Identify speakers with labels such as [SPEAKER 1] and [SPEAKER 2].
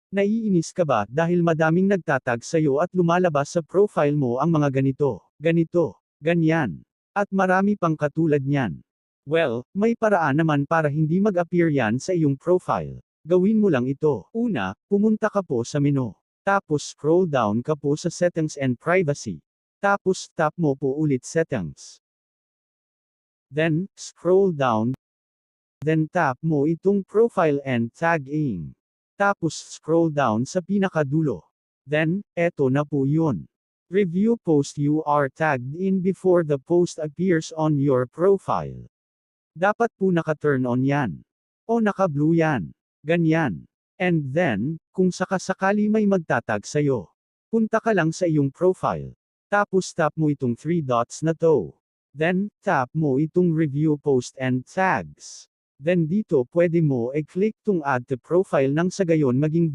[SPEAKER 1] Naiinis ka ba dahil madaming nagtatag sa'yo at lumalabas sa profile mo ang mga ganito, ganyan, at marami pang katulad niyan? Well, may paraan naman para hindi mag-appear yan sa iyong profile. Gawin mo lang ito. Una, pumunta ka po sa menu. Tapos scroll down ka po sa Settings and Privacy. Tapos tap mo po ulit Settings. Then, scroll down. Then tap mo itong Profile and Tagging. Tapos scroll down sa pinakadulo. Then, eto na po yun. Review post you are tagged in before the post appears on your profile. Dapat po naka-turn on yan. O naka-blue yan. Ganyan. And then, kung sakasakali may magtatag sa'yo, punta ka lang sa iyong profile. Tapos tap mo itong 3 dots na to. Then, tap mo itong review post and tags. Then dito pwede mo i-click tong add to profile nang sa gayon maging